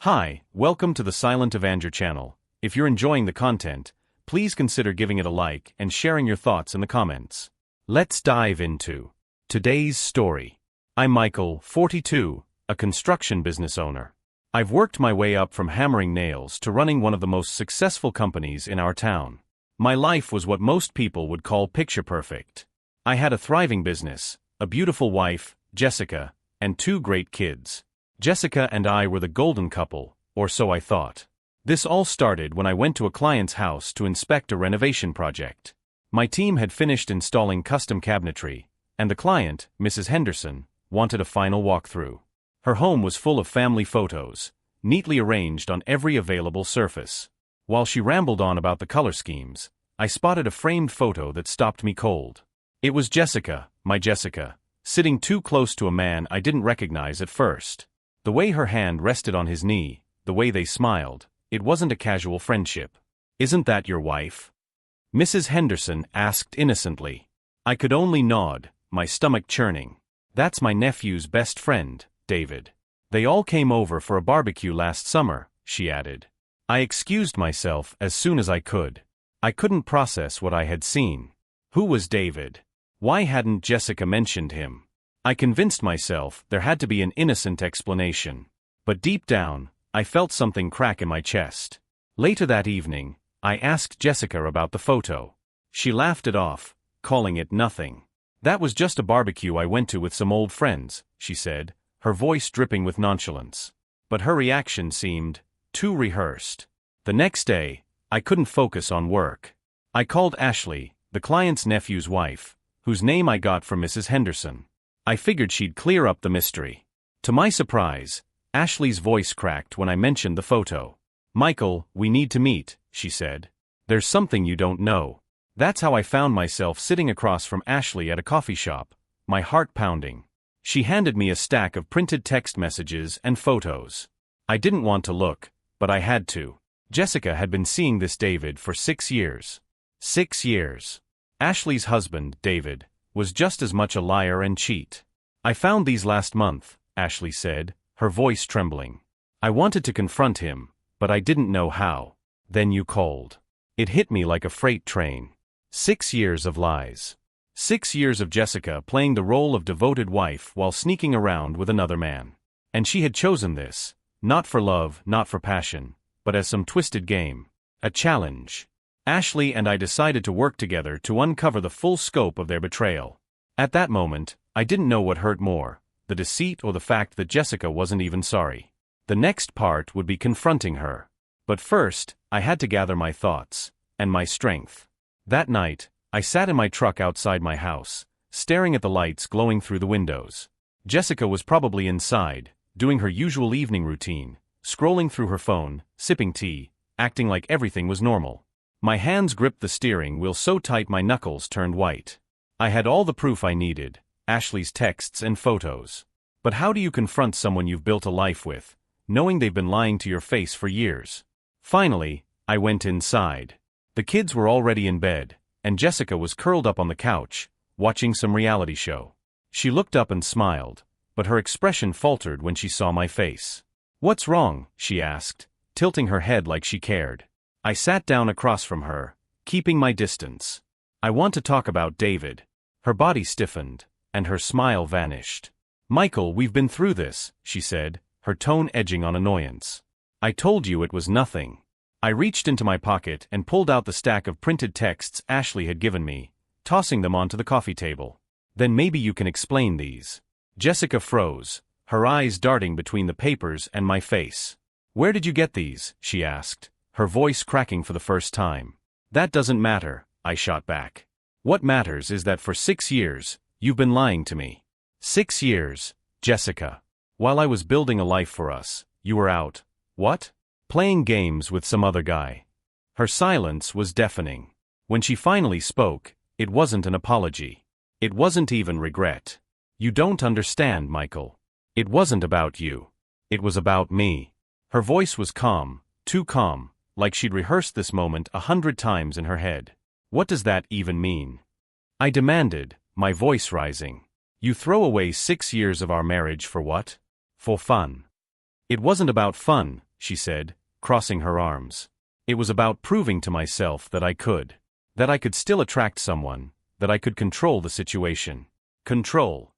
Hi, welcome to the Silent Avenger channel. If you're enjoying the content, please consider giving it a like and sharing your thoughts in the comments. Let's dive into today's story. I'm Michael, 42, a construction business owner. I've worked my way up from hammering nails to running one of the most successful companies in our town. My life was what most people would call picture perfect. I had a thriving business, a beautiful wife, Jessica, and 2 great kids. Jessica and I were the golden couple, or so I thought. This all started when I went to a client's house to inspect a renovation project. My team had finished installing custom cabinetry, and the client, Mrs. Henderson, wanted a final walkthrough. Her home was full of family photos, neatly arranged on every available surface. While she rambled on about the color schemes, I spotted a framed photo that stopped me cold. It was Jessica, my Jessica, sitting too close to a man I didn't recognize at first. The way her hand rested on his knee, the way they smiled, it wasn't a casual friendship. "Isn't that your wife?" Mrs. Henderson asked innocently. I could only nod, my stomach churning. "That's my nephew's best friend, David. They all came over for a barbecue last summer," she added. I excused myself as soon as I could. I couldn't process what I had seen. Who was David? Why hadn't Jessica mentioned him? I convinced myself there had to be an innocent explanation. But deep down, I felt something crack in my chest. Later that evening, I asked Jessica about the photo. She laughed it off, calling it nothing. "That was just a barbecue I went to with some old friends," she said, her voice dripping with nonchalance. But her reaction seemed too rehearsed. The next day, I couldn't focus on work. I called Ashley, the client's nephew's wife, whose name I got from Mrs. Henderson. I figured she'd clear up the mystery. To my surprise, Ashley's voice cracked when I mentioned the photo. "Michael, we need to meet," she said. "There's something you don't know." That's how I found myself sitting across from Ashley at a coffee shop, my heart pounding. She handed me a stack of printed text messages and photos. I didn't want to look, but I had to. Jessica had been seeing this David for 6 years. 6 years. Ashley's husband, David, was just as much a liar and cheat. "I found these last month," Ashley said, her voice trembling. "I wanted to confront him, but I didn't know how. Then you called. It hit me like a freight train. 6 years of lies. 6 years of Jessica playing the role of devoted wife while sneaking around with another man. And she had chosen this, not for love, not for passion, but as some twisted game. A challenge. Ashley and I decided to work together to uncover the full scope of their betrayal. At that moment, I didn't know what hurt more, the deceit or the fact that Jessica wasn't even sorry. The next part would be confronting her. But first, I had to gather my thoughts, and my strength. That night, I sat in my truck outside my house, staring at the lights glowing through the windows. Jessica was probably inside, doing her usual evening routine, scrolling through her phone, sipping tea, acting like everything was normal. My hands gripped the steering wheel so tight my knuckles turned white. I had all the proof I needed, Ashley's texts and photos. But how do you confront someone you've built a life with, knowing they've been lying to your face for years? Finally, I went inside. The kids were already in bed, and Jessica was curled up on the couch, watching some reality show. She looked up and smiled, but her expression faltered when she saw my face. "What's wrong?" she asked, tilting her head like she cared. I sat down across from her, keeping my distance. "I want to talk about David." Her body stiffened, and her smile vanished. "Michael, we've been through this," she said, her tone edging on annoyance. "I told you it was nothing." I reached into my pocket and pulled out the stack of printed texts Ashley had given me, tossing them onto the coffee table. "Then maybe you can explain these." Jessica froze, her eyes darting between the papers and my face. "Where did you get these?" she asked, her voice cracking for the first time. "That doesn't matter," I shot back. "What matters is that for 6 years, you've been lying to me. 6 years, Jessica. While I was building a life for us, you were out, what? Playing games with some other guy." Her silence was deafening. When she finally spoke, it wasn't an apology. It wasn't even regret. "You don't understand, Michael. It wasn't about you. It was about me." Her voice was calm, too calm, like she'd rehearsed this moment 100 times in her head. "What does that even mean?" I demanded, my voice rising. "You throw away 6 years of our marriage for what? For fun." "It wasn't about fun," she said, crossing her arms. It was about proving to myself that I could still attract someone, that I could control the situation. Control.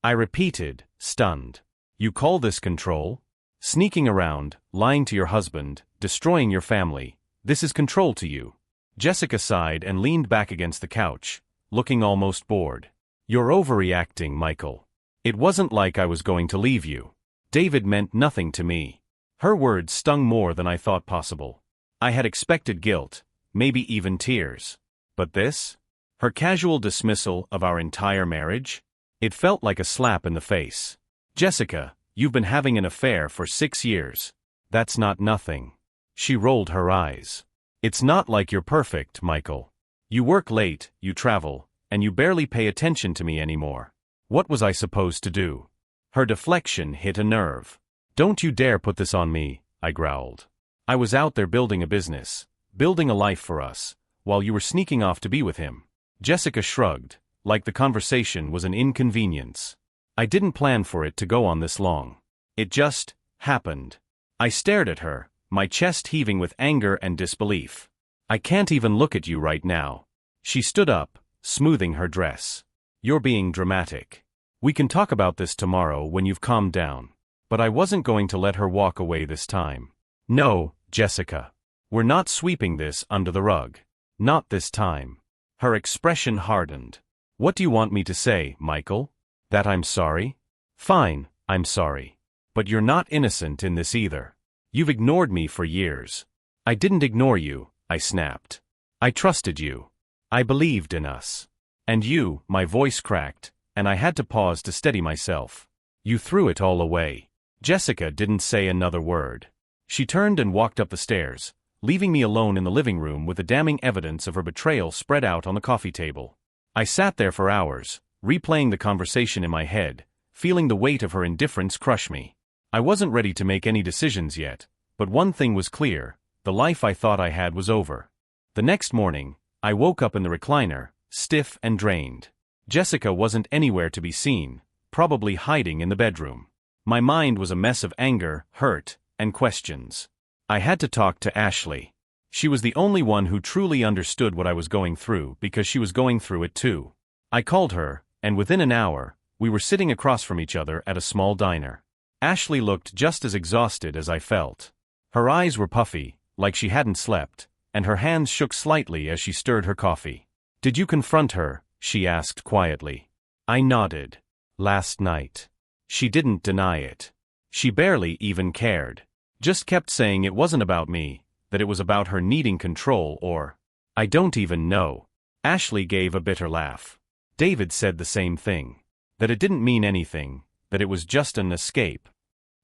I repeated, stunned. You call this control? Sneaking around, lying to your husband, destroying your family, this is control to you. Jessica sighed and leaned back against the couch, looking almost bored. You're overreacting, Michael. It wasn't like I was going to leave you. David meant nothing to me. Her words stung more than I thought possible. I had expected guilt, maybe even tears. But this? Her casual dismissal of our entire marriage? It felt like a slap in the face. Jessica, you've been having an affair for 6 years. That's not nothing. She rolled her eyes. It's not like you're perfect, Michael. You work late, you travel, and you barely pay attention to me anymore. What was I supposed to do? Her deflection hit a nerve. Don't you dare put this on me, I growled. I was out there building a business, building a life for us, while you were sneaking off to be with him. Jessica shrugged, like the conversation was an inconvenience. I didn't plan for it to go on this long. It just happened. I stared at her, my chest heaving with anger and disbelief. I can't even look at you right now. She stood up, smoothing her dress. You're being dramatic. We can talk about this tomorrow when you've calmed down. But I wasn't going to let her walk away this time. No, Jessica. We're not sweeping this under the rug. Not this time. Her expression hardened. What do you want me to say, Michael? That I'm sorry? Fine, I'm sorry. But you're not innocent in this either. You've ignored me for years. I didn't ignore you, I snapped. I trusted you. I believed in us. And you, my voice cracked, and I had to pause to steady myself. You threw it all away. Jessica didn't say another word. She turned and walked up the stairs, leaving me alone in the living room with the damning evidence of her betrayal spread out on the coffee table. I sat there for hours, replaying the conversation in my head, feeling the weight of her indifference crush me. I wasn't ready to make any decisions yet, but one thing was clear: the life I thought I had was over. The next morning, I woke up in the recliner, stiff and drained. Jessica wasn't anywhere to be seen, probably hiding in the bedroom. My mind was a mess of anger, hurt, and questions. I had to talk to Ashley. She was the only one who truly understood what I was going through because she was going through it too. I called her, and within an hour, we were sitting across from each other at a small diner. Ashley looked just as exhausted as I felt. Her eyes were puffy, like she hadn't slept, and her hands shook slightly as she stirred her coffee. Did you confront her? She asked quietly. I nodded. Last night. She didn't deny it. She barely even cared. Just kept saying it wasn't about me, that it was about her needing control or... I don't even know. Ashley gave a bitter laugh. David said the same thing. That it didn't mean anything, that it was just an escape.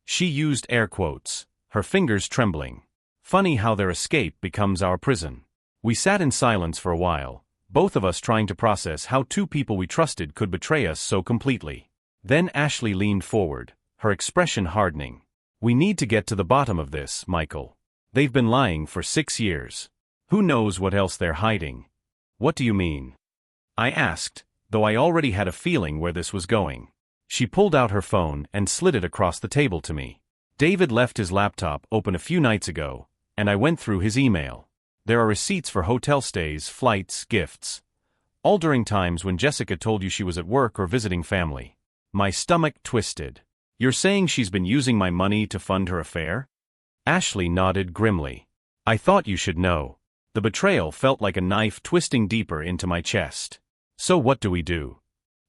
She used air quotes, her fingers trembling. Funny how their escape becomes our prison. We sat in silence for a while, both of us trying to process how two people we trusted could betray us so completely. Then Ashley leaned forward, her expression hardening. We need to get to the bottom of this, Michael. They've been lying for 6 years. Who knows what else they're hiding? What do you mean? I asked, though I already had a feeling where this was going. She pulled out her phone and slid it across the table to me. David left his laptop open a few nights ago, and I went through his email. There are receipts for hotel stays, flights, gifts. All during times when Jessica told you she was at work or visiting family. My stomach twisted. You're saying she's been using my money to fund her affair? Ashley nodded grimly. I thought you should know. The betrayal felt like a knife twisting deeper into my chest. So what do we do?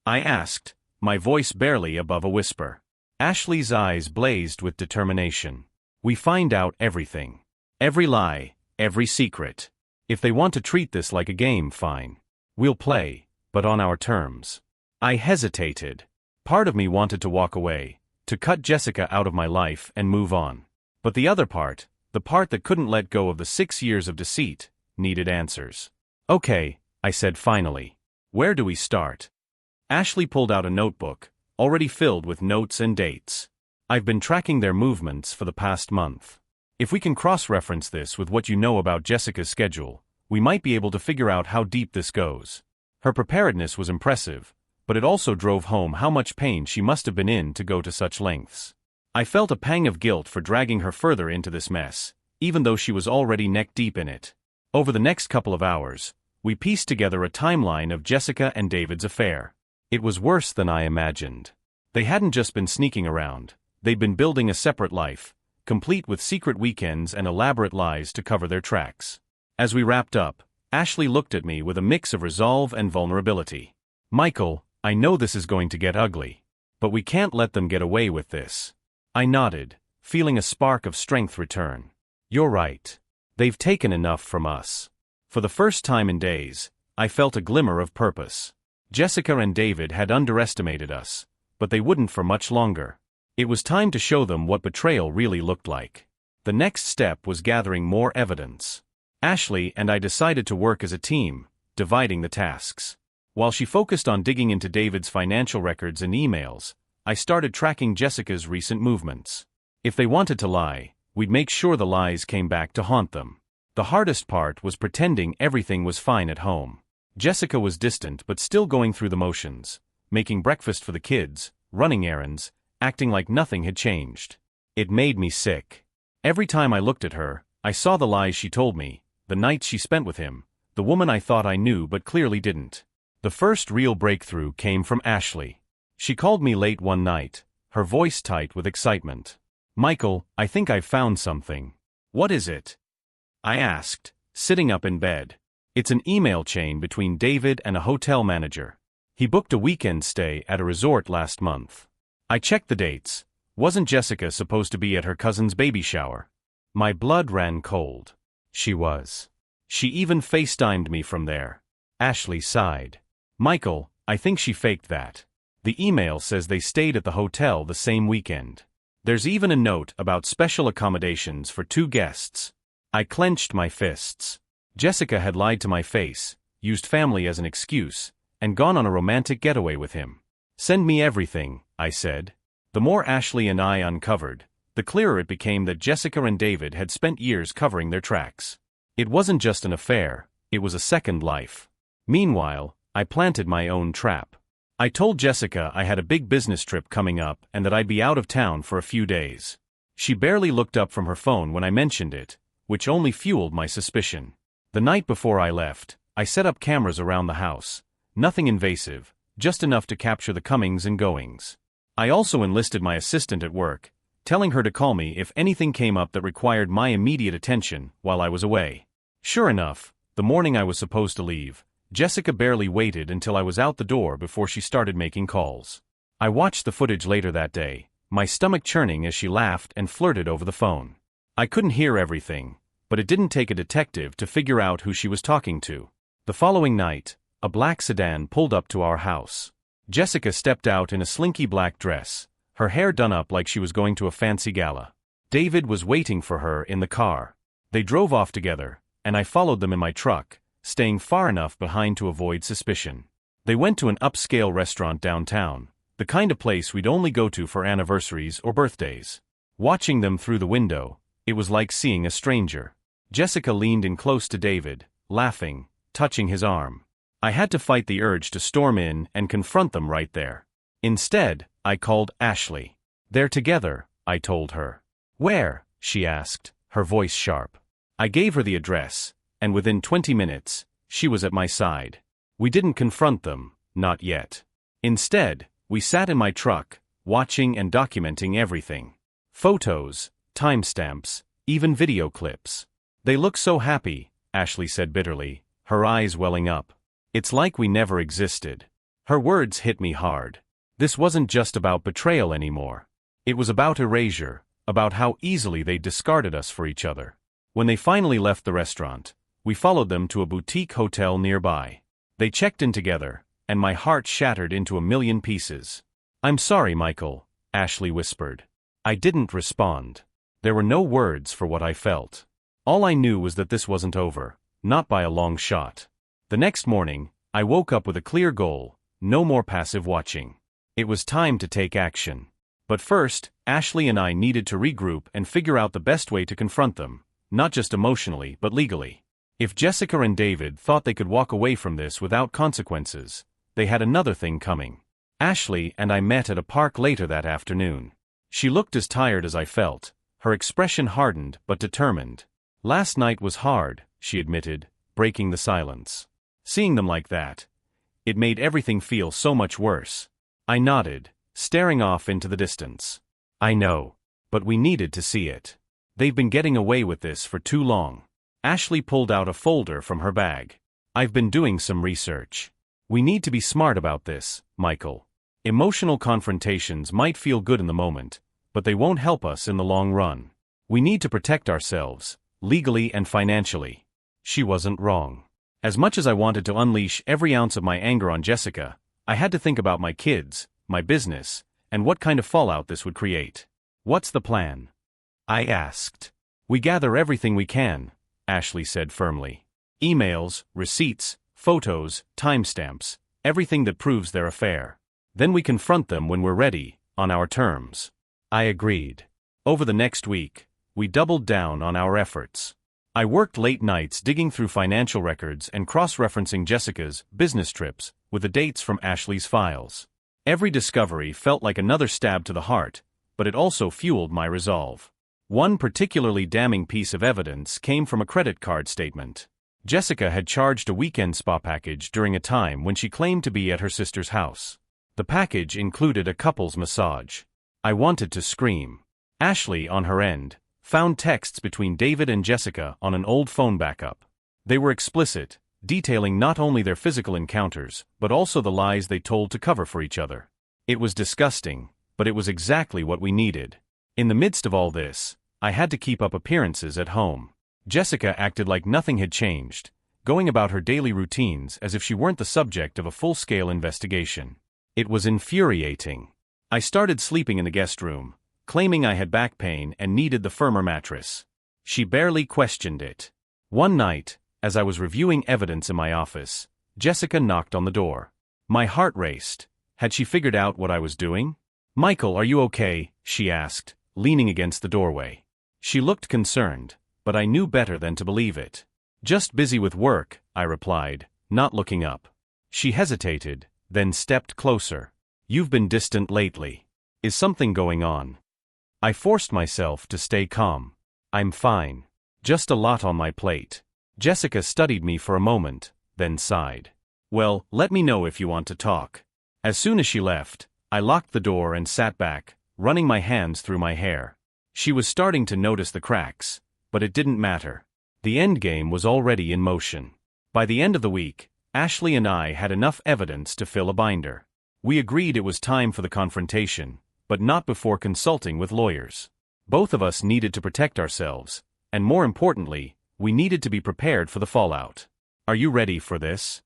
I asked, my voice barely above a whisper. Ashley's eyes blazed with determination. We find out everything. Every lie, every secret. If they want to treat this like a game, fine. We'll play, but on our terms. I hesitated. Part of me wanted to walk away, to cut Jessica out of my life and move on. But the other part, the part that couldn't let go of the 6 years of deceit, needed answers. Okay, I said finally. Where do we start? Ashley pulled out a notebook, already filled with notes and dates. I've been tracking their movements for the past month. If we can cross-reference this with what you know about Jessica's schedule, we might be able to figure out how deep this goes. Her preparedness was impressive, but it also drove home how much pain she must have been in to go to such lengths. I felt a pang of guilt for dragging her further into this mess, even though she was already neck-deep in it. Over the next couple of hours, we pieced together a timeline of Jessica and David's affair. It was worse than I imagined. They hadn't just been sneaking around, they'd been building a separate life, complete with secret weekends and elaborate lies to cover their tracks. As we wrapped up, Ashley looked at me with a mix of resolve and vulnerability. "Michael, I know this is going to get ugly, but we can't let them get away with this." I nodded, feeling a spark of strength return. "You're right. They've taken enough from us." For the first time in days, I felt a glimmer of purpose. Jessica and David had underestimated us, but they wouldn't for much longer. It was time to show them what betrayal really looked like. The next step was gathering more evidence. Ashley and I decided to work as a team, dividing the tasks. While she focused on digging into David's financial records and emails, I started tracking Jessica's recent movements. If they wanted to lie, we'd make sure the lies came back to haunt them. The hardest part was pretending everything was fine at home. Jessica was distant but still going through the motions, making breakfast for the kids, running errands, acting like nothing had changed. It made me sick. Every time I looked at her, I saw the lies she told me, the nights she spent with him, the woman I thought I knew but clearly didn't. The first real breakthrough came from Ashley. She called me late one night, her voice tight with excitement. "Michael, I think I've found something." "What is it?" I asked, sitting up in bed. "It's an email chain between David and a hotel manager. He booked a weekend stay at a resort last month." I checked the dates. Wasn't Jessica supposed to be at her cousin's baby shower? My blood ran cold. She was. She even FaceTimed me from there. Ashley sighed. "Michael, I think she faked that. The email says they stayed at the hotel the same weekend. There's even a note about special accommodations for 2 guests. I clenched my fists. Jessica had lied to my face, used family as an excuse, and gone on a romantic getaway with him. "Send me everything," I said. The more Ashley and I uncovered, the clearer it became that Jessica and David had spent years covering their tracks. It wasn't just an affair, it was a second life. Meanwhile, I planted my own trap. I told Jessica I had a big business trip coming up and that I'd be out of town for a few days. She barely looked up from her phone when I mentioned it, which only fueled my suspicion. The night before I left, I set up cameras around the house. Nothing invasive, just enough to capture the comings and goings. I also enlisted my assistant at work, telling her to call me if anything came up that required my immediate attention while I was away. Sure enough, the morning I was supposed to leave, Jessica barely waited until I was out the door before she started making calls. I watched the footage later that day, my stomach churning as she laughed and flirted over the phone. I couldn't hear everything, but it didn't take a detective to figure out who she was talking to. The following night, a black sedan pulled up to our house. Jessica stepped out in a slinky black dress, her hair done up like she was going to a fancy gala. David was waiting for her in the car. They drove off together, and I followed them in my truck, staying far enough behind to avoid suspicion. They went to an upscale restaurant downtown, the kind of place we'd only go to for anniversaries or birthdays. Watching them through the window, it was like seeing a stranger. Jessica leaned in close to David, laughing, touching his arm. I had to fight the urge to storm in and confront them right there. Instead, I called Ashley. "They're together," I told her. "Where?" she asked, her voice sharp. I gave her the address, and within 20 minutes, she was at my side. We didn't confront them, not yet. Instead, we sat in my truck, watching and documenting everything. Photos, timestamps, even video clips. "They look so happy," Ashley said bitterly, her eyes welling up. "It's like we never existed." Her words hit me hard. This wasn't just about betrayal anymore. It was about erasure, about how easily they discarded us for each other. When they finally left the restaurant, we followed them to a boutique hotel nearby. They checked in together, and my heart shattered into a million pieces. "I'm sorry, Michael," Ashley whispered. I didn't respond. There were no words for what I felt. All I knew was that this wasn't over, not by a long shot. The next morning, I woke up with a clear goal: no more passive watching. It was time to take action. But first, Ashley and I needed to regroup and figure out the best way to confront them, not just emotionally but legally. If Jessica and David thought they could walk away from this without consequences, they had another thing coming. Ashley and I met at a park later that afternoon. She looked as tired as I felt, her expression hardened but determined. Last night was hard, she admitted, breaking the silence. Seeing them like that, it made everything feel so much worse. I nodded, staring off into the distance. I know. But we needed to see it. They've been getting away with this for too long. Ashley pulled out a folder from her bag. I've been doing some research. We need to be smart about this, Michael. Emotional confrontations might feel good in the moment, but they won't help us in the long run. We need to protect ourselves, legally and financially. She wasn't wrong. As much as I wanted to unleash every ounce of my anger on Jessica, I had to think about my kids, my business, and what kind of fallout this would create. What's the plan? I asked. We gather everything we can, Ashley said firmly. Emails, receipts, photos, timestamps, everything that proves their affair. Then we confront them when we're ready, on our terms. I agreed. Over the next week, we doubled down on our efforts. I worked late nights digging through financial records and cross-referencing Jessica's business trips with the dates from Ashley's files. Every discovery felt like another stab to the heart, but it also fueled my resolve. One particularly damning piece of evidence came from a credit card statement. Jessica had charged a weekend spa package during a time when she claimed to be at her sister's house. The package included a couple's massage. I wanted to scream. Ashley, on her end, found texts between David and Jessica on an old phone backup. They were explicit, detailing not only their physical encounters, but also the lies they told to cover for each other. It was disgusting, but it was exactly what we needed. In the midst of all this, I had to keep up appearances at home. Jessica acted like nothing had changed, going about her daily routines as if she weren't the subject of a full-scale investigation. It was infuriating. I started sleeping in the guest room, claiming I had back pain and needed the firmer mattress. She barely questioned it. One night, as I was reviewing evidence in my office, Jessica knocked on the door. My heart raced. Had she figured out what I was doing? "Michael, are you okay?" she asked, leaning against the doorway. She looked concerned, but I knew better than to believe it. "Just busy with work," I replied, not looking up. She hesitated, then stepped closer. "You've been distant lately. Is something going on?" I forced myself to stay calm. "I'm fine. Just a lot on my plate." Jessica studied me for a moment, then sighed. "Well, let me know if you want to talk." As soon as she left, I locked the door and sat back, running my hands through my hair. She was starting to notice the cracks, but it didn't matter. The endgame was already in motion. By the end of the week, Ashley and I had enough evidence to fill a binder. We agreed it was time for the confrontation, but not before consulting with lawyers. Both of us needed to protect ourselves, and more importantly, we needed to be prepared for the fallout. "Are you ready for this?"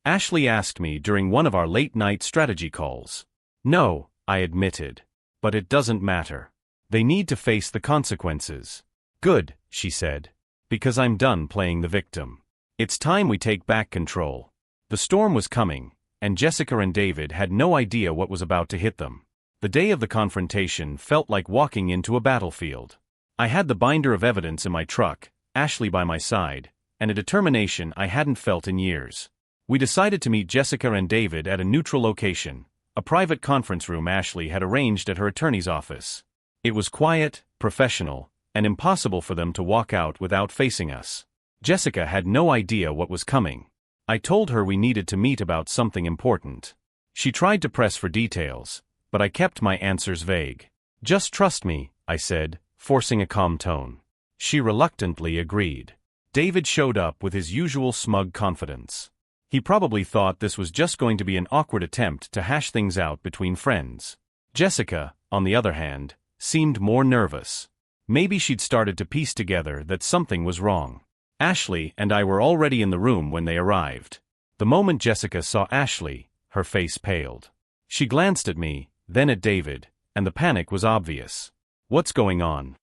Ashley asked me during one of our late-night strategy calls. "No," I admitted. "But it doesn't matter. They need to face the consequences." "Good," she said. "Because I'm done playing the victim. It's time we take back control." The storm was coming, and Jessica and David had no idea what was about to hit them. The day of the confrontation felt like walking into a battlefield. I had the binder of evidence in my truck, Ashley by my side, and a determination I hadn't felt in years. We decided to meet Jessica and David at a neutral location, a private conference room Ashley had arranged at her attorney's office. It was quiet, professional, and impossible for them to walk out without facing us. Jessica had no idea what was coming. I told her we needed to meet about something important. She tried to press for details, but I kept my answers vague. "Just trust me," I said, forcing a calm tone. She reluctantly agreed. David showed up with his usual smug confidence. He probably thought this was just going to be an awkward attempt to hash things out between friends. Jessica, on the other hand, seemed more nervous. Maybe she'd started to piece together that something was wrong. Ashley and I were already in the room when they arrived. The moment Jessica saw Ashley, her face paled. She glanced at me, then at David, and the panic was obvious. "What's going on?"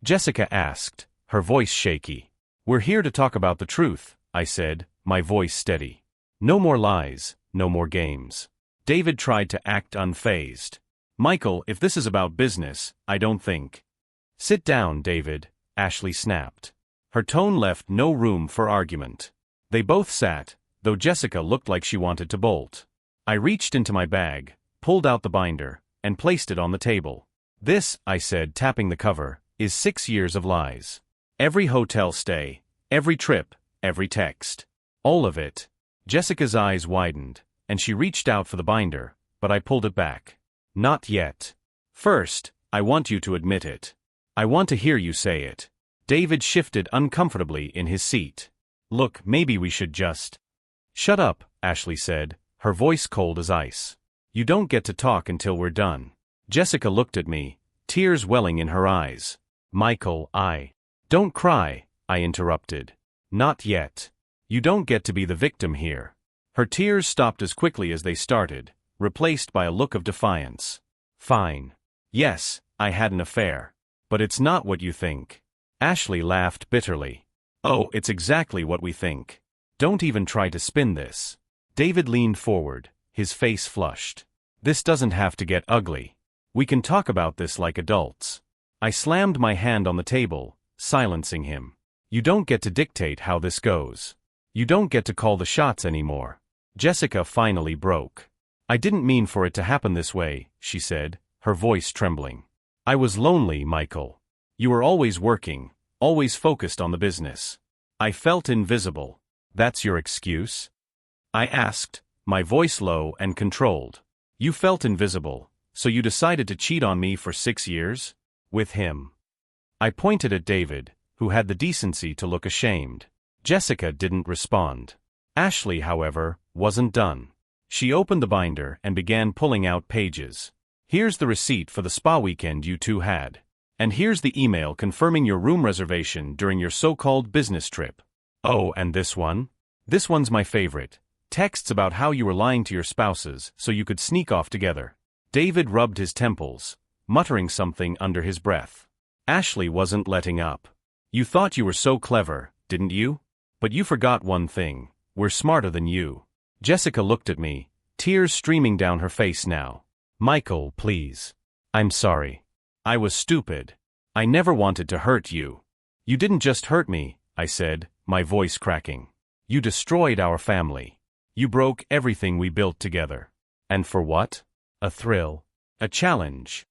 Jessica asked, her voice shaky. "We're here to talk about the truth," I said, my voice steady. "No more lies, no more games." David tried to act unfazed. "Michael, if this is about business, I don't think." "Sit down, David," Ashley snapped. Her tone left no room for argument. They both sat, though Jessica looked like she wanted to bolt. I reached into my bag, pulled out the binder, and placed it on the table. This, I said, tapping the cover, is 6 years of lies. Every hotel stay, every trip, every text. All of it. Jessica's eyes widened, and she reached out for the binder, but I pulled it back. Not yet. First, I want you to admit it. I want to hear you say it. David shifted uncomfortably in his seat. Look, maybe we should just... Shut up, Ashley said, her voice cold as ice. You don't get to talk until we're done. Jessica looked at me, tears welling in her eyes. Michael, Don't cry, I interrupted. Not yet. You don't get to be the victim here. Her tears stopped as quickly as they started, replaced by a look of defiance. Fine. Yes, I had an affair. But it's not what you think. Ashley laughed bitterly. Oh, it's exactly what we think. Don't even try to spin this. David leaned forward, his face flushed. This doesn't have to get ugly. We can talk about this like adults. I slammed my hand on the table, silencing him. You don't get to dictate how this goes. You don't get to call the shots anymore. Jessica finally broke. I didn't mean for it to happen this way, she said, her voice trembling. I was lonely, Michael. You were always working, always focused on the business. I felt invisible. That's your excuse? I asked, my voice low and controlled. You felt invisible, so you decided to cheat on me for 6 years? With him. I pointed at David, who had the decency to look ashamed. Jessica didn't respond. Ashley, however, wasn't done. She opened the binder and began pulling out pages. Here's the receipt for the spa weekend you two had. And here's the email confirming your room reservation during your so-called business trip. Oh, and this one? This one's my favorite. Texts about how you were lying to your spouses so you could sneak off together. David rubbed his temples, muttering something under his breath. Ashley wasn't letting up. You thought you were so clever, didn't you? But you forgot one thing. We're smarter than you. Jessica looked at me, tears streaming down her face now. Michael, please. I'm sorry. I was stupid. I never wanted to hurt you. You didn't just hurt me, I said, my voice cracking. You destroyed our family. You broke everything we built together. And for what? A thrill. A challenge.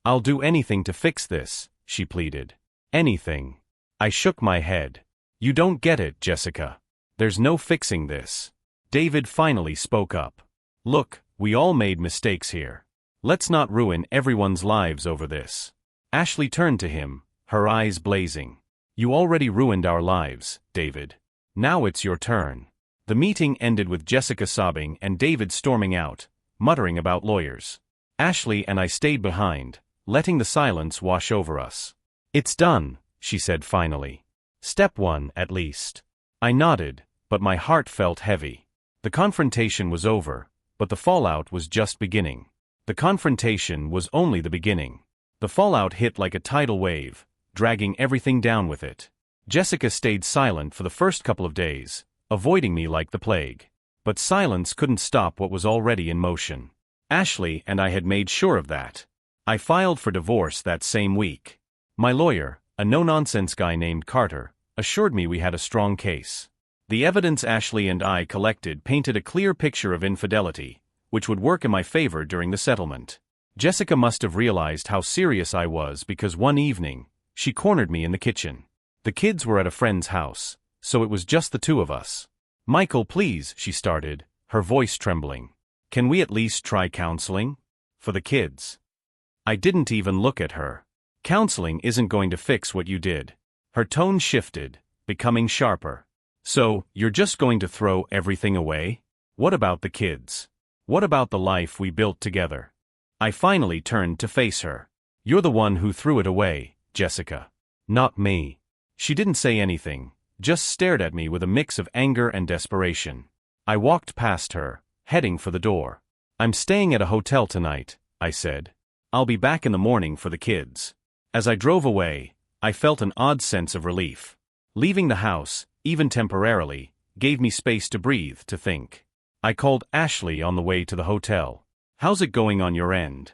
I'll do anything to fix this, she pleaded. Anything. I shook my head. You don't get it, Jessica. There's no fixing this. David finally spoke up. Look, we all made mistakes here. Let's not ruin everyone's lives over this. Ashley turned to him, her eyes blazing. You already ruined our lives, David. Now it's your turn. The meeting ended with Jessica sobbing and David storming out, muttering about lawyers. Ashley and I stayed behind, letting the silence wash over us. It's done, she said finally. Step 1, at least. I nodded, but my heart felt heavy. The confrontation was over, but the fallout was just beginning. The confrontation was only the beginning. The fallout hit like a tidal wave, dragging everything down with it. Jessica stayed silent for the first couple of days, avoiding me like the plague. But silence couldn't stop what was already in motion. Ashley and I had made sure of that. I filed for divorce that same week. My lawyer, a no-nonsense guy named Carter, assured me we had a strong case. The evidence Ashley and I collected painted a clear picture of infidelity, which would work in my favor during the settlement. Jessica must have realized how serious I was because one evening, she cornered me in the kitchen. The kids were at a friend's house, so it was just the two of us. Michael, please, she started, her voice trembling. Can we at least try counseling? For the kids. I didn't even look at her. Counseling isn't going to fix what you did. Her tone shifted, becoming sharper. So, you're just going to throw everything away? What about the kids? What about the life we built together? I finally turned to face her. You're the one who threw it away, Jessica. Not me. She didn't say anything, just stared at me with a mix of anger and desperation. I walked past her, heading for the door. I'm staying at a hotel tonight, I said. I'll be back in the morning for the kids. As I drove away, I felt an odd sense of relief. Leaving the house, even temporarily, gave me space to breathe, to think. I called Ashley on the way to the hotel. How's it going on your end?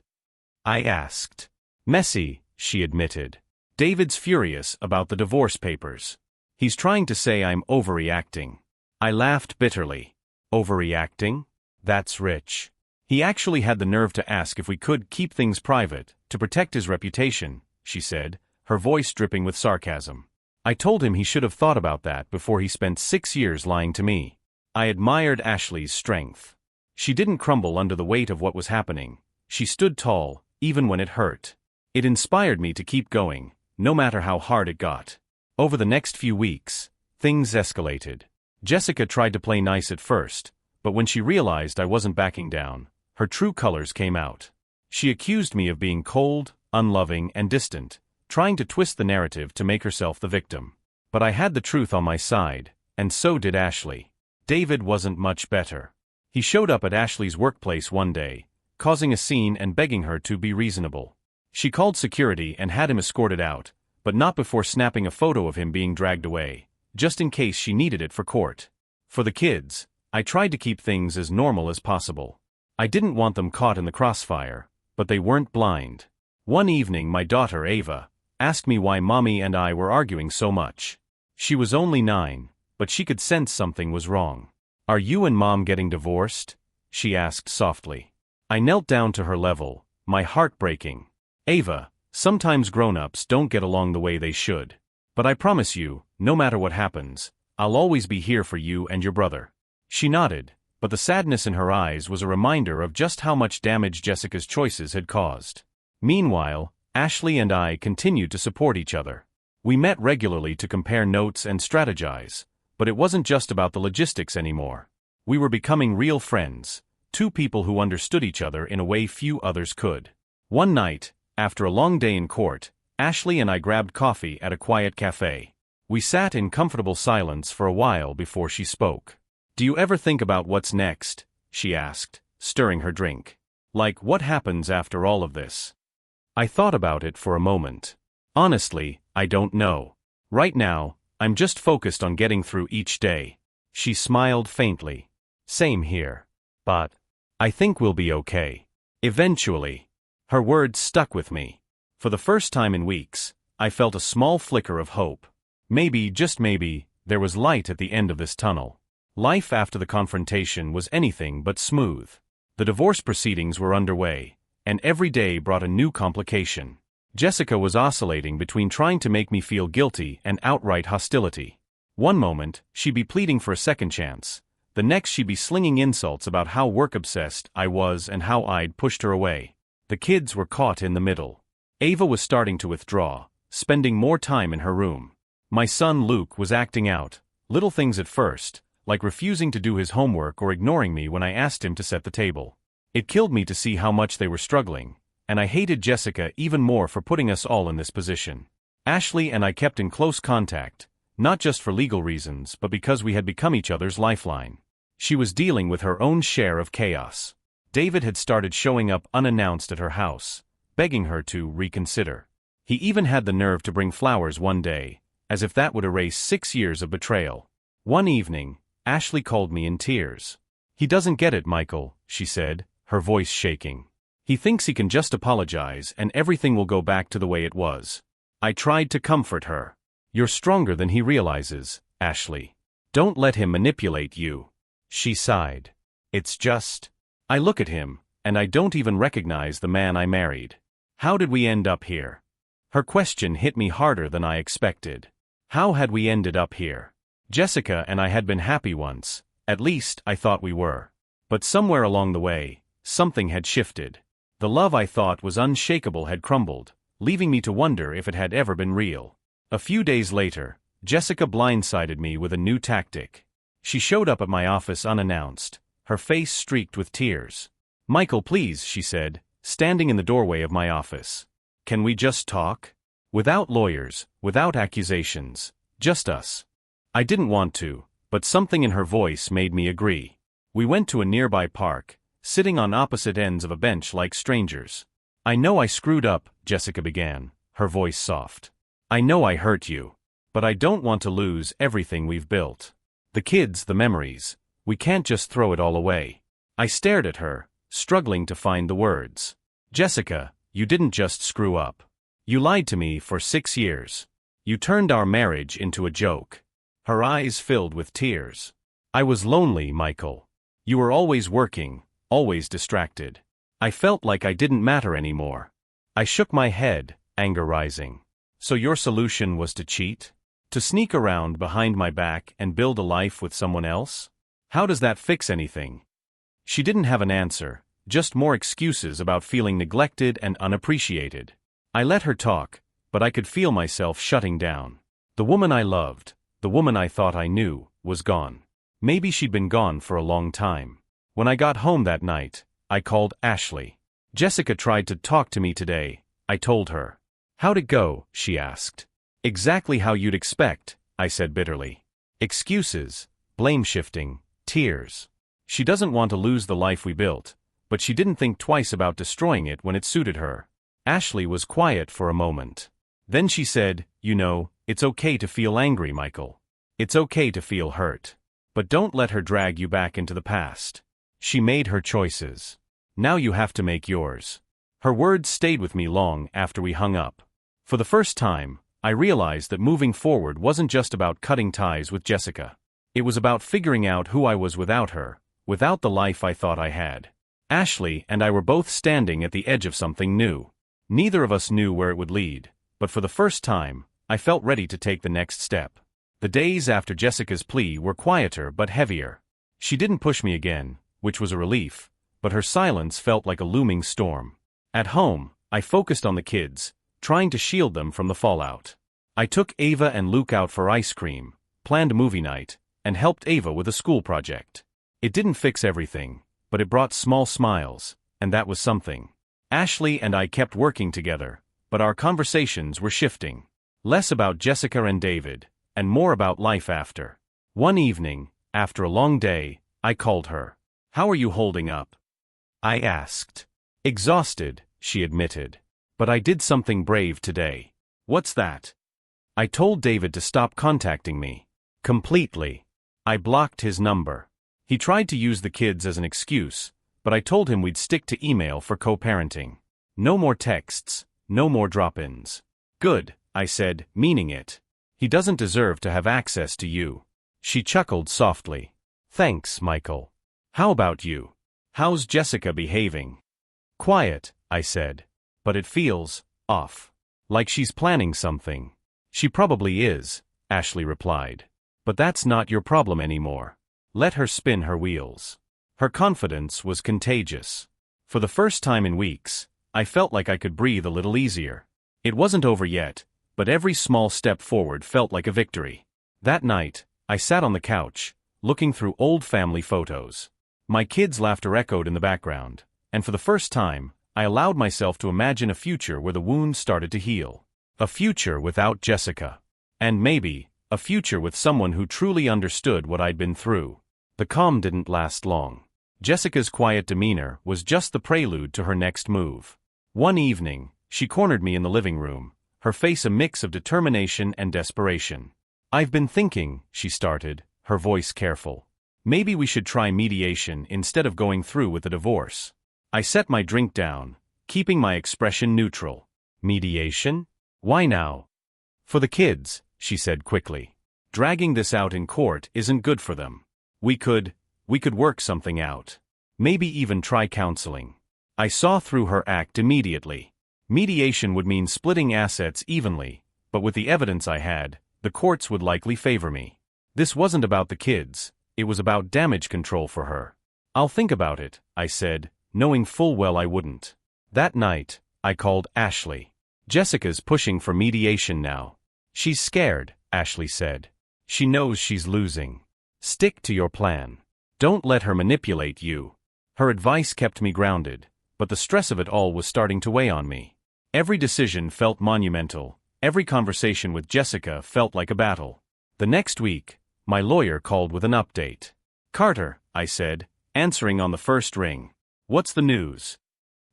I asked. Messy, she admitted. David's furious about the divorce papers. He's trying to say I'm overreacting. I laughed bitterly. Overreacting? That's rich. He actually had the nerve to ask if we could keep things private, to protect his reputation, she said, her voice dripping with sarcasm. I told him he should have thought about that before he spent 6 years lying to me. I admired Ashley's strength. She didn't crumble under the weight of what was happening. She stood tall, even when it hurt. It inspired me to keep going, no matter how hard it got. Over the next few weeks, things escalated. Jessica tried to play nice at first, but when she realized I wasn't backing down, her true colors came out. She accused me of being cold, unloving, and distant, trying to twist the narrative to make herself the victim. But I had the truth on my side, and so did Ashley. David wasn't much better. He showed up at Ashley's workplace one day, causing a scene and begging her to be reasonable. She called security and had him escorted out, but not before snapping a photo of him being dragged away, just in case she needed it for court. For the kids, I tried to keep things as normal as possible. I didn't want them caught in the crossfire, but they weren't blind. One evening my daughter Ava asked me why Mommy and I were arguing so much. She was only 9, but she could sense something was wrong. "Are you and Mom getting divorced?" she asked softly. I knelt down to her level, my heart breaking. "Ava, sometimes grown-ups don't get along the way they should. But I promise you, no matter what happens, I'll always be here for you and your brother." She nodded, but the sadness in her eyes was a reminder of just how much damage Jessica's choices had caused. Meanwhile, Ashley and I continued to support each other. We met regularly to compare notes and strategize, but it wasn't just about the logistics anymore. We were becoming real friends, two people who understood each other in a way few others could. One night, after a long day in court, Ashley and I grabbed coffee at a quiet cafe. We sat in comfortable silence for a while before she spoke. "Do you ever think about what's next?" she asked, stirring her drink. "Like, what happens after all of this?" I thought about it for a moment. Honestly, I don't know. Right now, I'm just focused on getting through each day. She smiled faintly. "Same here. But I think we'll be okay. Eventually." Her words stuck with me. For the first time in weeks, I felt a small flicker of hope. Maybe, just maybe, there was light at the end of this tunnel. Life after the confrontation was anything but smooth. The divorce proceedings were underway, and every day brought a new complication. Jessica was oscillating between trying to make me feel guilty and outright hostility. One moment, she'd be pleading for a second chance. The next she'd be slinging insults about how work-obsessed I was and how I'd pushed her away. The kids were caught in the middle. Ava was starting to withdraw, spending more time in her room. My son Luke was acting out, little things at first, like refusing to do his homework or ignoring me when I asked him to set the table. It killed me to see how much they were struggling, and I hated Jessica even more for putting us all in this position. Ashley and I kept in close contact, not just for legal reasons but because we had become each other's lifeline. She was dealing with her own share of chaos. David had started showing up unannounced at her house, begging her to reconsider. He even had the nerve to bring flowers one day, as if that would erase 6 years of betrayal. One evening, Ashley called me in tears. "He doesn't get it, Michael," she said, her voice shaking. "He thinks he can just apologize and everything will go back to the way it was." I tried to comfort her. "You're stronger than he realizes, Ashley. Don't let him manipulate you." She sighed. "It's just, I look at him, and I don't even recognize the man I married. How did we end up here?" Her question hit me harder than I expected. How had we ended up here? Jessica and I had been happy once, at least I thought we were. But somewhere along the way, something had shifted. The love I thought was unshakable had crumbled, leaving me to wonder if it had ever been real. A few days later, Jessica blindsided me with a new tactic. She showed up at my office unannounced, her face streaked with tears. "Michael, please," she said, standing in the doorway of my office. "Can we just talk? Without lawyers, without accusations, just us." I didn't want to, but something in her voice made me agree. We went to a nearby park, sitting on opposite ends of a bench like strangers. "I know I screwed up," Jessica began, her voice soft. "I know I hurt you. But I don't want to lose everything we've built. The kids, the memories. We can't just throw it all away." I stared at her, struggling to find the words. "Jessica, you didn't just screw up. You lied to me for 6 years. You turned our marriage into a joke." Her eyes filled with tears. "I was lonely, Michael. You were always working, always distracted. I felt like I didn't matter anymore. I shook my head, anger rising. So your solution was to cheat? To sneak around behind my back and build a life with someone else? How does that fix anything? She didn't have an answer, just more excuses about feeling neglected and unappreciated. I let her talk, but I could feel myself shutting down. The woman I loved, the woman I thought I knew, was gone. Maybe she'd been gone for a long time. When I got home that night, I called Ashley. Jessica tried to talk to me today, I told her. How'd it go? She asked. Exactly how you'd expect, I said bitterly. Excuses, blame shifting, tears. She doesn't want to lose the life we built, but she didn't think twice about destroying it when it suited her. Ashley was quiet for a moment. Then she said, you know, it's okay to feel angry, Michael. It's okay to feel hurt. But don't let her drag you back into the past. She made her choices. Now you have to make yours. Her words stayed with me long after we hung up. For the first time, I realized that moving forward wasn't just about cutting ties with Jessica. It was about figuring out who I was without her, without the life I thought I had. Ashley and I were both standing at the edge of something new. Neither of us knew where it would lead, but for the first time, I felt ready to take the next step. The days after Jessica's plea were quieter but heavier. She didn't push me again, which was a relief, but her silence felt like a looming storm. At home, I focused on the kids, trying to shield them from the fallout. I took Ava and Luke out for ice cream, planned a movie night, and helped Ava with a school project. It didn't fix everything, but it brought small smiles, and that was something. Ashley and I kept working together, but our conversations were shifting. Less about Jessica and David, and more about life after. One evening, after a long day, I called her. How are you holding up? I asked. Exhausted, she admitted. But I did something brave today. What's that? I told David to stop contacting me. Completely. I blocked his number. He tried to use the kids as an excuse, but I told him we'd stick to email for co-parenting. No more texts, no more drop-ins. Good, I said, meaning it. He doesn't deserve to have access to you. She chuckled softly. Thanks, Michael. How about you? How's Jessica behaving? Quiet, I said. But it feels off. Like she's planning something. She probably is, Ashley replied. But that's not your problem anymore. Let her spin her wheels. Her confidence was contagious. For the first time in weeks, I felt like I could breathe a little easier. It wasn't over yet, but every small step forward felt like a victory. That night, I sat on the couch, looking through old family photos. My kids' laughter echoed in the background, and for the first time, I allowed myself to imagine a future where the wound started to heal. A future without Jessica. And maybe, a future with someone who truly understood what I'd been through. The calm didn't last long. Jessica's quiet demeanor was just the prelude to her next move. One evening, she cornered me in the living room, her face a mix of determination and desperation. I've been thinking, she started, her voice careful. Maybe we should try mediation instead of going through with the divorce. I set my drink down, keeping my expression neutral. Mediation? Why now? For the kids, she said quickly. Dragging this out in court isn't good for them. We could work something out. Maybe even try counseling. I saw through her act immediately. Mediation would mean splitting assets evenly, but with the evidence I had, the courts would likely favor me. This wasn't about the kids, it was about damage control for her. I'll think about it, I said, knowing full well I wouldn't. That night, I called Ashley. Jessica's pushing for mediation now. She's scared, Ashley said. She knows she's losing. Stick to your plan. Don't let her manipulate you. Her advice kept me grounded, but the stress of it all was starting to weigh on me. Every decision felt monumental, every conversation with Jessica felt like a battle. The next week, my lawyer called with an update. Carter, I said, answering on the first ring. What's the news?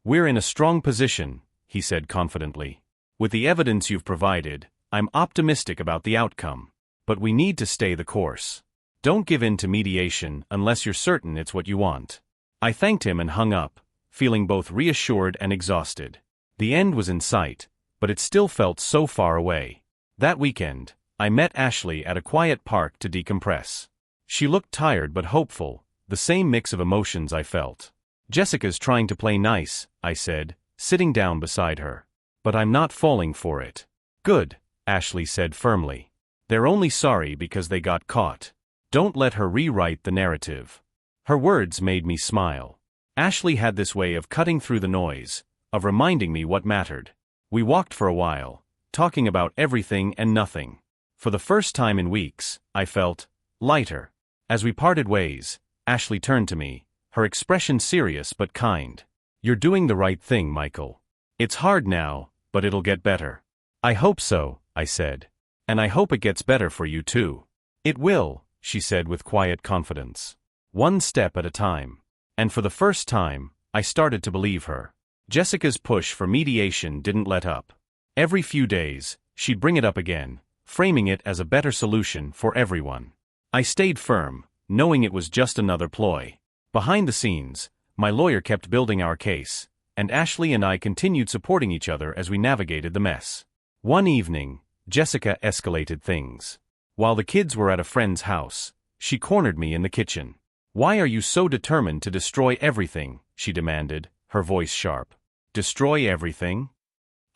We're in a strong position, he said confidently. With the evidence you've provided, I'm optimistic about the outcome. But we need to stay the course. Don't give in to mediation unless you're certain it's what you want. I thanked him and hung up, feeling both reassured and exhausted. The end was in sight, but it still felt so far away. That weekend, I met Ashley at a quiet park to decompress. She looked tired but hopeful, the same mix of emotions I felt. Jessica's trying to play nice, I said, sitting down beside her. But I'm not falling for it. Good, Ashley said firmly. They're only sorry because they got caught. Don't let her rewrite the narrative. Her words made me smile. Ashley had this way of cutting through the noise, of reminding me what mattered. We walked for a while, talking about everything and nothing. For the first time in weeks, I felt lighter. As we parted ways, Ashley turned to me, her expression serious but kind. You're doing the right thing, Michael. It's hard now, but it'll get better. I hope so, I said. And I hope it gets better for you too. It will, she said with quiet confidence. One step at a time. And for the first time, I started to believe her. Jessica's push for mediation didn't let up. Every few days, she'd bring it up again, framing it as a better solution for everyone. I stayed firm, knowing it was just another ploy. Behind the scenes, my lawyer kept building our case, and Ashley and I continued supporting each other as we navigated the mess. One evening, Jessica escalated things. While the kids were at a friend's house, she cornered me in the kitchen. Why are you so determined to destroy everything? She demanded, her voice sharp. Destroy everything?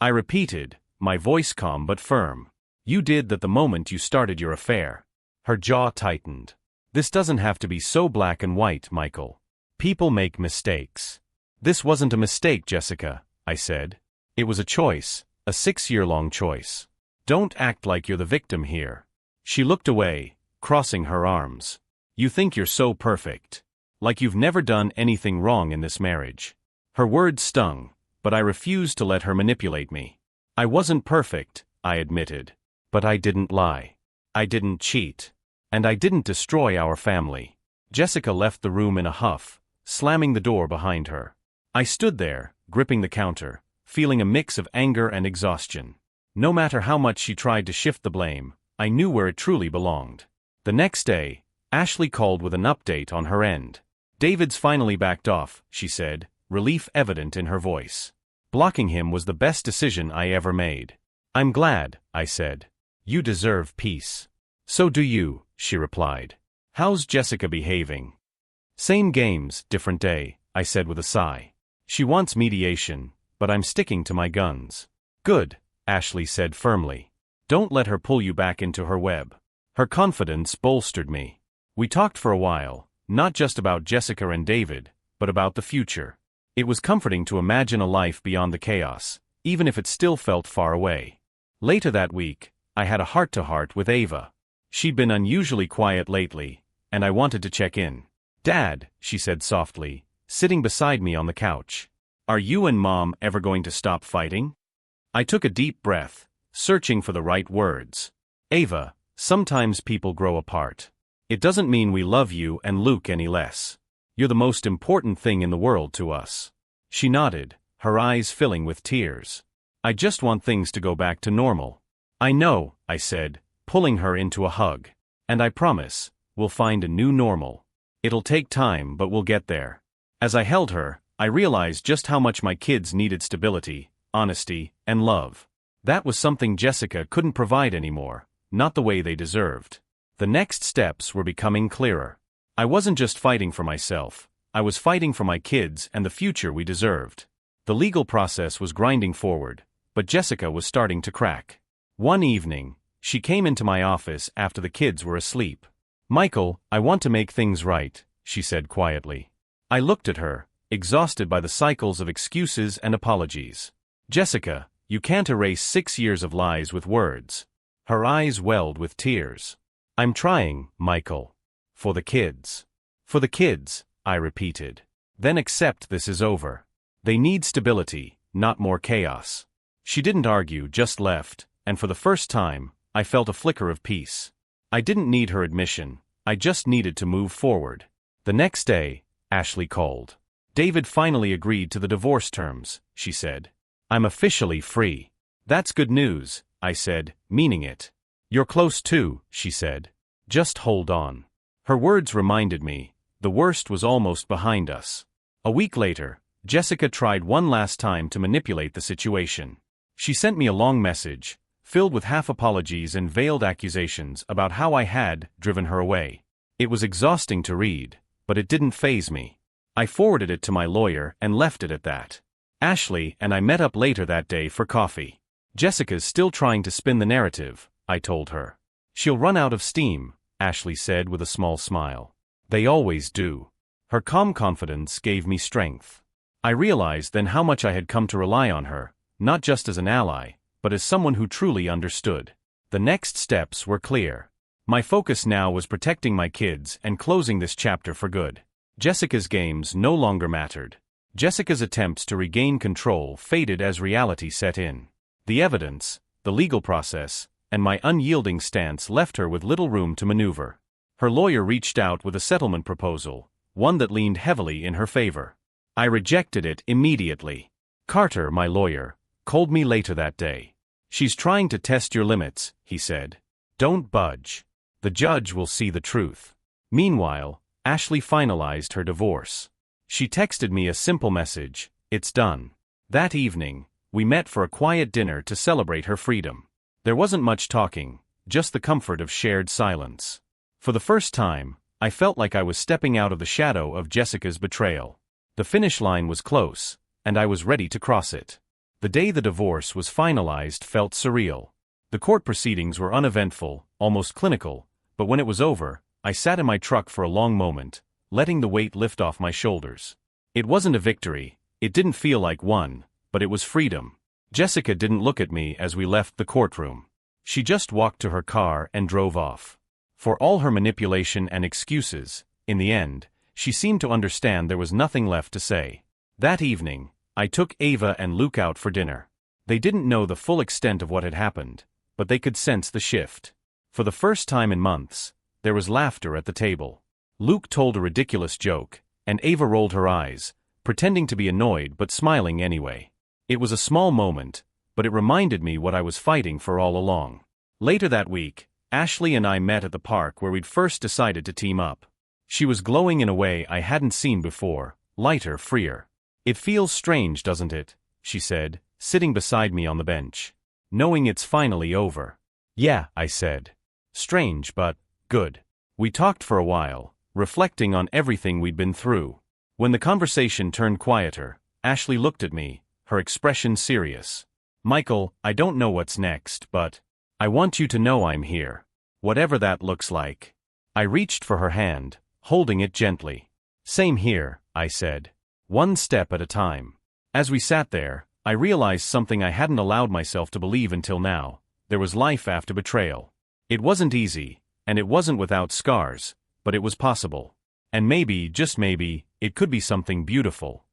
I repeated, my voice calm but firm. You did that the moment you started your affair. Her jaw tightened. This doesn't have to be so black and white, Michael. People make mistakes. This wasn't a mistake, Jessica, I said. It was a choice, a 6-year-long choice. Don't act like you're the victim here. She looked away, crossing her arms. You think you're so perfect. Like you've never done anything wrong in this marriage. Her words stung, but I refused to let her manipulate me. I wasn't perfect, I admitted. But I didn't lie. I didn't cheat. And I didn't destroy our family. Jessica left the room in a huff, slamming the door behind her. I stood there, gripping the counter, feeling a mix of anger and exhaustion. No matter how much she tried to shift the blame, I knew where it truly belonged. The next day, Ashley called with an update on her end. David's finally backed off, she said, relief evident in her voice. Blocking him was the best decision I ever made. I'm glad, I said. You deserve peace. So do you, she replied. How's Jessica behaving? Same games, different day, I said with a sigh. She wants mediation, but I'm sticking to my guns. Good, Ashley said firmly. Don't let her pull you back into her web. Her confidence bolstered me. We talked for a while, not just about Jessica and David, but about the future. It was comforting to imagine a life beyond the chaos, even if it still felt far away. Later that week, I had a heart-to-heart with Ava. She'd been unusually quiet lately, and I wanted to check in. Dad, she said softly, sitting beside me on the couch. Are you and Mom ever going to stop fighting? I took a deep breath, searching for the right words. Ava, sometimes people grow apart. It doesn't mean we love you and Luke any less. You're the most important thing in the world to us. She nodded, her eyes filling with tears. I just want things to go back to normal. I know, I said, pulling her into a hug. And I promise, we'll find a new normal. It'll take time, but we'll get there. As I held her, I realized just how much my kids needed stability, honesty, and love. That was something Jessica couldn't provide anymore, not the way they deserved. The next steps were becoming clearer. I wasn't just fighting for myself, I was fighting for my kids and the future we deserved. The legal process was grinding forward, but Jessica was starting to crack. One evening, she came into my office after the kids were asleep. Michael, I want to make things right, she said quietly. I looked at her, exhausted by the cycles of excuses and apologies. Jessica, you can't erase 6 years of lies with words. Her eyes welled with tears. I'm trying, Michael. For the kids. For the kids, I repeated. Then accept this is over. They need stability, not more chaos. She didn't argue, just left, and for the first time, I felt a flicker of peace. I didn't need her admission, I just needed to move forward. The next day, Ashley called. David finally agreed to the divorce terms, she said. I'm officially free. That's good news, I said, meaning it. You're close too, she said. Just hold on. Her words reminded me, the worst was almost behind us. A week later, Jessica tried one last time to manipulate the situation. She sent me a long message, filled with half apologies and veiled accusations about how I had driven her away. It was exhausting to read, but it didn't faze me. I forwarded it to my lawyer and left it at that. Ashley and I met up later that day for coffee. Jessica's still trying to spin the narrative, I told her. She'll run out of steam, Ashley said with a small smile. They always do. Her calm confidence gave me strength. I realized then how much I had come to rely on her, not just as an ally, but as someone who truly understood. The next steps were clear. My focus now was protecting my kids and closing this chapter for good. Jessica's games no longer mattered. Jessica's attempts to regain control faded as reality set in. The evidence, the legal process, and my unyielding stance left her with little room to maneuver. Her lawyer reached out with a settlement proposal, one that leaned heavily in her favor. I rejected it immediately. Carter, my lawyer, called me later that day. She's trying to test your limits, he said. Don't budge. The judge will see the truth. Meanwhile, Ashley finalized her divorce. She texted me a simple message, it's done. That evening, we met for a quiet dinner to celebrate her freedom. There wasn't much talking, just the comfort of shared silence. For the first time, I felt like I was stepping out of the shadow of Jessica's betrayal. The finish line was close, and I was ready to cross it. The day the divorce was finalized felt surreal. The court proceedings were uneventful, almost clinical, but when it was over, I sat in my truck for a long moment, letting the weight lift off my shoulders. It wasn't a victory, it didn't feel like one, but it was freedom. Jessica didn't look at me as we left the courtroom. She just walked to her car and drove off. For all her manipulation and excuses, in the end, she seemed to understand there was nothing left to say. That evening, I took Ava and Luke out for dinner. They didn't know the full extent of what had happened, but they could sense the shift. For the first time in months, there was laughter at the table. Luke told a ridiculous joke, and Ava rolled her eyes, pretending to be annoyed but smiling anyway. It was a small moment, but it reminded me what I was fighting for all along. Later that week, Ashley and I met at the park where we'd first decided to team up. She was glowing in a way I hadn't seen before, lighter, freer. It feels strange, doesn't it? She said, sitting beside me on the bench. Knowing it's finally over. Yeah, I said. Strange, but good. We talked for a while, reflecting on everything we'd been through. When the conversation turned quieter, Ashley looked at me, her expression serious. Michael, I don't know what's next, but I want you to know I'm here. Whatever that looks like. I reached for her hand, holding it gently. Same here, I said. One step at a time. As we sat there, I realized something I hadn't allowed myself to believe until now. There was life after betrayal. It wasn't easy, and it wasn't without scars, but it was possible. And maybe, just maybe, it could be something beautiful.